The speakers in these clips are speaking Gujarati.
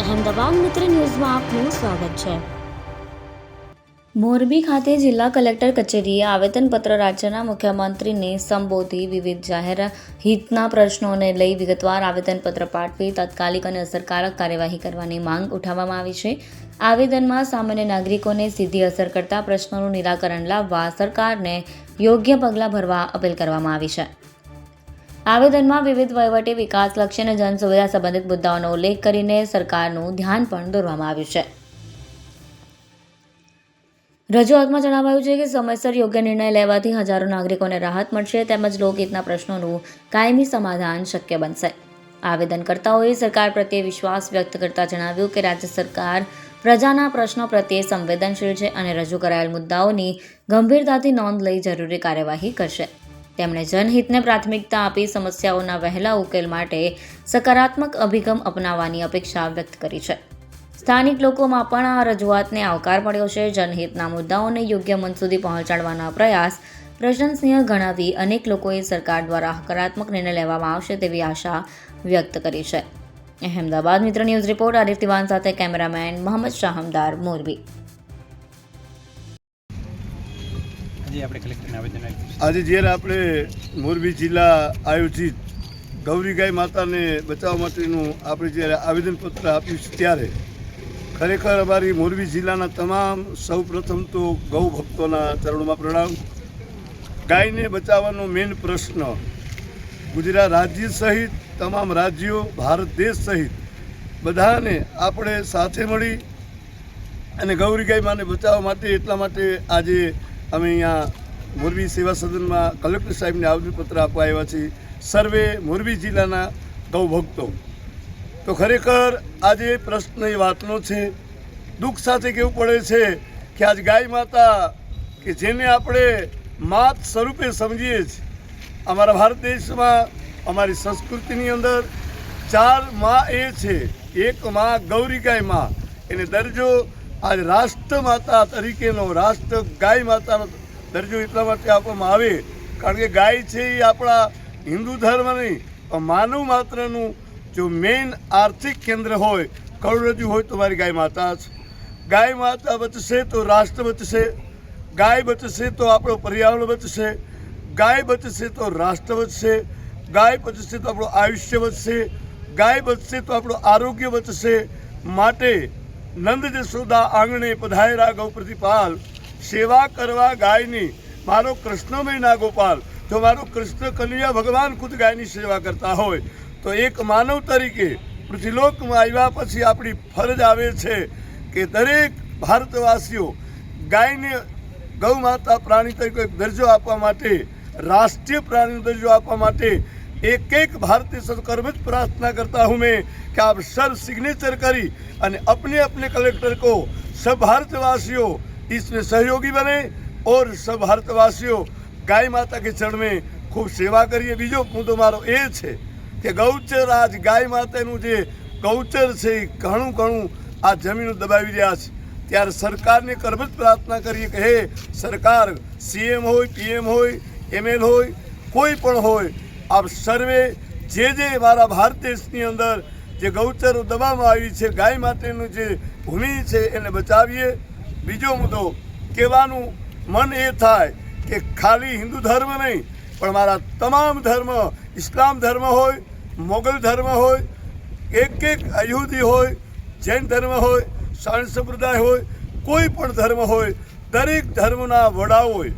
અહેમદાબાદ મિત્ર ન્યૂઝમાં આપનું સ્વાગત છે। મોરબી ખાતે જિલ્લા કલેક્ટર કચેરીએ આવેદનપત્ર રાજ્યના મુખ્યમંત્રીને સંબોધી વિવિધ જાહેર હિતના પ્રશ્નોને લઈ વિગતવાર આવેદનપત્ર પાઠવી તાત્કાલિક અને અસરકારક કાર્યવાહી કરવાની માંગ ઉઠાવવામાં આવી છે। આવેદનમાં સામાન્ય નાગરિકોને સીધી અસર કરતા પ્રશ્નોનું નિરાકરણ લાવવા સરકારને યોગ્ય પગલાં ભરવા અપીલ કરવામાં આવી છે। આવેદનમાં વિવિધ વહીવટી વિકાસલક્ષી અને જનસુવિધા સંબંધિત મુદ્દાઓનો ઉલ્લેખ કરીને સરકારનું ધ્યાન પણ દોરવામાં આવ્યું છે। રજૂઆતમાં જણાવાયું છે કે સમયસર યોગ્ય નિર્ણય લેવાથી હજારો નાગરિકોને રાહત મળશે તેમજ લોકહિતના પ્રશ્નોનું કાયમી સમાધાન શક્ય બનશે। આવેદનકર્તાઓએ સરકાર પ્રત્યે વિશ્વાસ વ્યક્ત કરતા જણાવ્યું કે રાજ્ય સરકાર પ્રજાના પ્રશ્નો પ્રત્યે સંવેદનશીલ છે અને રજૂ કરાયેલ મુદ્દાઓની ગંભીરતાથી નોંધ લઈ જરૂરી કાર્યવાહી કરશે। તેમણે જનહિતને પ્રાથમિકતા આપી સમસ્યાઓના વહેલા ઉકેલ માટે સકારાત્મક અભિગમ અપનાવવાની અપેક્ષા વ્યક્ત કરી છે। સ્થાનિક લોકોમાં પણ આ રજૂઆતને આવકાર મળ્યો છે। જનહિતના મુદ્દાઓને યોગ્ય મંચ સુધી પહોંચાડવાનો પ્રયાસ પ્રશંસનીય ગણાવી અનેક લોકોએ સરકાર દ્વારા હકારાત્મક નિર્ણય લેવામાં આવશે તેવી આશા વ્યક્ત કરી છે। અહેમદાબાદ મિત્ર ન્યૂઝ રિપોર્ટ આરિફ દિવાન સાથે કેમેરામેન મોહમ્મદ શાહમદાર, મોરબી। આજે જ્યારે આપણે મોરબી જિલ્લા આયોજિત ગૌરી ગાય માતાને બચાવવા માટેનું આપણે જ્યારે આવેદનપત્ર આપ્યું છે ત્યારે ખરેખર અમારી મોરબી જિલ્લાના તમામ સૌપ્રથમ તો ગૌ ભક્તોના ચરણોમાં પ્રણામ। ગાયને બચાવવાનો મેઇન પ્રશ્ન ગુજરાત રાજ્ય સહિત તમામ રાજ્યો ભારત દેશ સહિત બધાને આપણે સાથે મળી અને ગૌરી ગાય માને બચાવવા માટે એટલા માટે આજે અમે અહીંયા મોરબી સેવા સદનમાં કલેક્ટર સાહેબને આવેદનપત્ર આપવા આવ્યા છીએ સર્વે મોરબી જિલ્લાના ગૌ ભક્તો। તો ખરેખર આજે પ્રશ્ન એ વાતનો છે, દુઃખ સાથે કહેવું પડે છે કે આજ ગાય માતા કે જેને આપણે માત સ્વરૂપે સમજીએ છીએ, અમારા ભારત દેશમાં અમારી સંસ્કૃતિની અંદર 4 માં એ છે, એક માં ગૌરી ગાય માં, એને દરજ્જો આજ રાષ્ટ્ર માતા તરીકેનો રાષ્ટ્ર ગાય માતાનો દરજ્જો એટલા માટે આપવામાં આવે કારણ કે ગાય છે એ આપણા હિન્દુ ધર્મની માનવ માત્રનું જો મેઇન આર્થિક કેન્દ્ર હોય, કરોડરજ્જુ હોય તો મારી ગાય માતા છે। ગાય માતા બચશે તો રાષ્ટ્ર બચશે, ગાય બચશે તો આપણો પર્યાવરણ બચશે, ગાય બચશે તો રાષ્ટ્ર બચશે, ગાય બચશે તો આપણું આયુષ્ય બચશે, ગાય બચશે તો આપણું આરોગ્ય બચશે। માટે નંદ જશોદા આંગણે પધાર્યા ગૌ પ્રતિપાલ, સેવા કરવા ગાયની મારો કૃષ્ણમય ના ગોપાલ। જો મારો કૃષ્ણ કનૈયા ભગવાન ખુદ ગાયની સેવા કરતા હોય તો એક માનવ તરીકે પૃથ્વીલોકમાં આવ્યા પછી આપણી ફરજ આવે છે કે દરેક ભારતવાસીઓ ગાયને ગૌ માતા પ્રાણી તરીકે દરજ્જો આપવા માટે, રાષ્ટ્રીય પ્રાણીનો દરજ્જો આપવા માટે एक भारतीय कर्मच प्रार्थना करता हूँ मैं कि आप सब सिग्नेचर करी और अपने अपने कलेक्टर को सब भारतवासियों इसमें सहयोगी बने और सब भारतवासियों गाय माता के चरण में खूब सेवा करिए। बीजो मुद्दो मारो ए छे कि गौचर आज गाय माताનું જે ગૌચર છે ઘણું ઘણું આ જમીનો દબાવી રહ્યા છે, ત્યારે સરકારને કરબત પ્રાર્થના કરીએ કે હે સરકાર, સીએમ હોય, પીએમ હોય, એમએલ હોય, કોઈ પણ હોય, આપ સર્વે જે મારા ભારત દેશની અંદર જે ગૌચરો દબાવવામાં આવી છે, ગાય માટેનું જે ભૂમિ છે એને બચાવીએ। બીજો મુદ્દો કહેવાનું મન એ થાય કે ખાલી હિન્દુ ધર્મ નહીં પણ મારા તમામ ધર્મ, ઇસ્લામ ધર્મ હોય, મોગલ ધર્મ હોય, એક યહૂદી હોય, જૈન ધર્મ હોય, સાણ સંપ્રદાય હોય, કોઈ પણ ધર્મ હોય, દરેક ધર્મના વડાઓએ,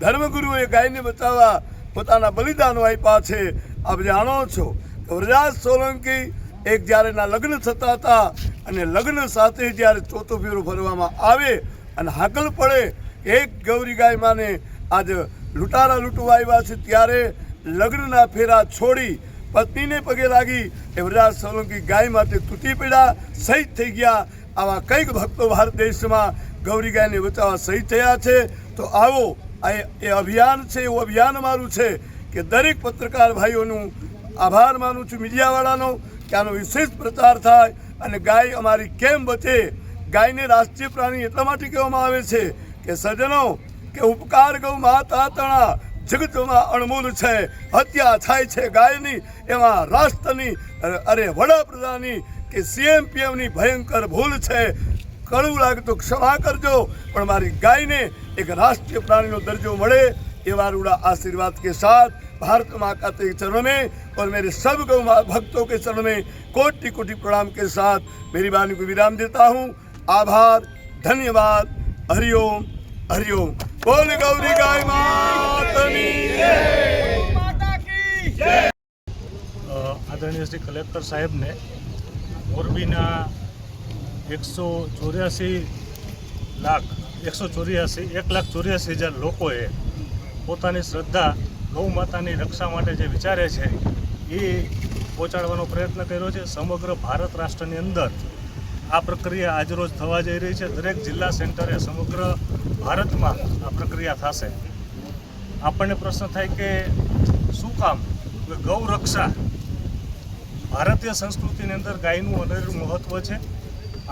ધર્મગુરુઓએ ગાયને બચાવવા પોતાના બલિદાનો આપ્યા છે। આપ જાણો છો કે વ્રજાજ સોલંકી એક જ્યારે એના લગ્ન થતા હતા અને લગ્ન સાથે જ્યારે ચોથો ફેરો ફરવામાં આવે અને હાકલ પડે એક ગૌરી ગાય માને આજ લૂંટારા લૂંટવા આવ્યા છે, ત્યારે લગ્નના ફેરા છોડી પત્નીને પગે લાગી એ વ્રજાજ સોલંકી ગાય માટે તૂટી પડ્યા, શહીદ થઈ ગયા। આવા કંઈક ભક્તો ભારત દેશમાં ગૌરી ગાયને બચાવવા શહીદ થયા છે। તો આવો એ અભિયાન છે, એવું અભિયાન મારું છે કે દરેક પત્રકાર ભાઈઓનું આભાર માનું છું, મીડિયાવાળાનો, કે આનો વિશેષ પ્રચાર થાય અને ગાય અમારી કેમ બચે। ગાયને રાષ્ટ્રીય પ્રાણી એટલા માટે કહેવામાં આવે છે કે સજ્જનો કે ઉપકાર ગૌ માતા તણા જગતમાં અણમોલ છે, હત્યા થાય છે ગાયની એમાં રાષ્ટ્રની અરે વડાપ્રધાનની કે CMPMની ભયંકર ભૂલ છે. કડવું લાગે તો ક્ષમા કરજો, પણ મારી ગાયને એક राष्ट्रीय प्राणी दर्जो મળે एवं रूढ़ा आशीर्वाद के साथ भारत माता के चरणों में और मेरे सब गौ भक्तों के चरणों में कोटि कोटि प्रणाम के साथ मेरी वाणी को विराम देता हूँ. आभार, धन्यवाद. हरिओम हरिओम. बोल गौरी गाय मातनी जय. आदरणीय श्री कलेक्टर साहेब ने मोरबीना 1,84,00,000 લોકોએ પોતાની શ્રદ્ધા ગૌ માતાની રક્ષા માટે જે વિચારે છે એ પહોંચાડવાનો પ્રયત્ન કર્યો છે. સમગ્ર ભારત રાષ્ટ્રની અંદર આ પ્રક્રિયા આજરોજ થવા જઈ રહી છે. દરેક જિલ્લા સેન્ટરે સમગ્ર ભારતમાં આ પ્રક્રિયા થશે. આપણને પ્રશ્ન થાય કે શું કામ ગૌ રક્ષા? ભારતીય સંસ્કૃતિની અંદર ગાયનું અનેરું મહત્ત્વ છે.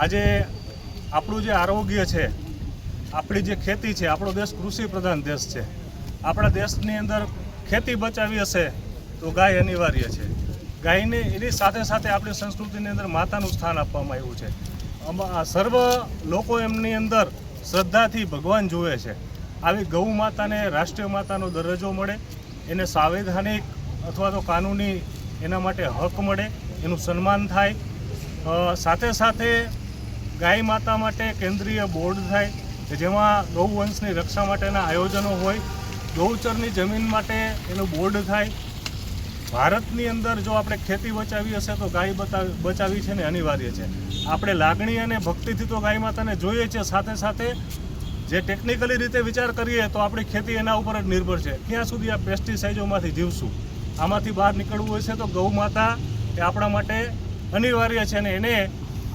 આજે આપણું જે આરોગ્ય છે, આપણી જે ખેતી છે, આપણો દેશ કૃષિ પ્રધાન દેશ છે. આપણા દેશની અંદર ખેતી બચાવી હશે તો ગાય અનિવાર્ય છે. ગાયને એની સાથે સાથે આપણી સંસ્કૃતિની અંદર માતાનું સ્થાન આપવામાં આવ્યું છે. સર્વ લોકો એમની અંદર શ્રદ્ધાથી ભગવાન જુએ છે. આવી ગૌ માતાને રાષ્ટ્રીય માતાનો દરજ્જો મળે, એને સાંવિધાનિક અથવા તો કાનૂની એના માટે હક મળે, એનું સન્માન થાય. સાથે સાથે ગાય માતા માટે કેન્દ્રીય બોર્ડ થાય કે જેમાં ગૌવંશની રક્ષા માટેના આયોજનો હોય. ગૌચરની જમીન માટે એનું બોર્ડ થાય. ભારતની અંદર જો આપણે ખેતી બચાવી હશે તો ગાય બચાવી છે ને અનિવાર્ય છે. આપણે લાગણી અને ભક્તિથી તો ગાય માતાને જોઈએ છે, સાથે સાથે જે ટેકનિકલી રીતે વિચાર કરીએ તો આપણી ખેતી એના ઉપર જ નિર્ભર છે. ક્યાં સુધી આ પેસ્ટિસાઇડોમાંથી જીવશું? આમાંથી બહાર નીકળવું હશે તો ગૌ માતા એ આપણા માટે અનિવાર્ય છે. અને એને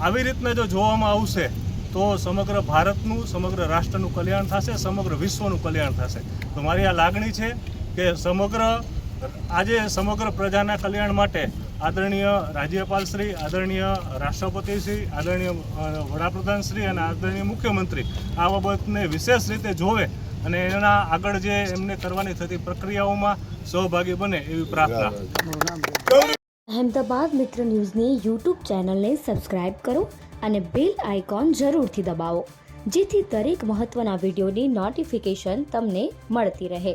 આવી રીતના જો જોવામાં આવશે તો સમગ્ર ભારતનું, સમગ્ર રાષ્ટ્રનું કલ્યાણ થશે, સમગ્ર વિશ્વનું કલ્યાણ થશે. તો મારી આ લાગણી છે કે આજે સમગ્ર પ્રજાના કલ્યાણ માટે આદરણીય રાજ્યપાલશ્રી, આદરણીય રાષ્ટ્રપતિશ્રી, આદરણીય વડાપ્રધાનશ્રી અને આદરણીય મુખ્યમંત્રી આ બાબતને વિશેષ રીતે જોવે અને એના આગળ જે એમને કરવાની થતી પ્રક્રિયાઓમાં સહભાગી બને એવી પ્રાર્થના. અહેમદાબાદ મિત્ર ન્યૂઝની યુટ્યુબ ચેનલને સબસ્ક્રાઇબ કરો અને બેલ આઇકોન જરૂરથી દબાવો, જેથી દરેક મહત્ત્વના વિડીયોની નોટિફિકેશન તમને મળતી રહે.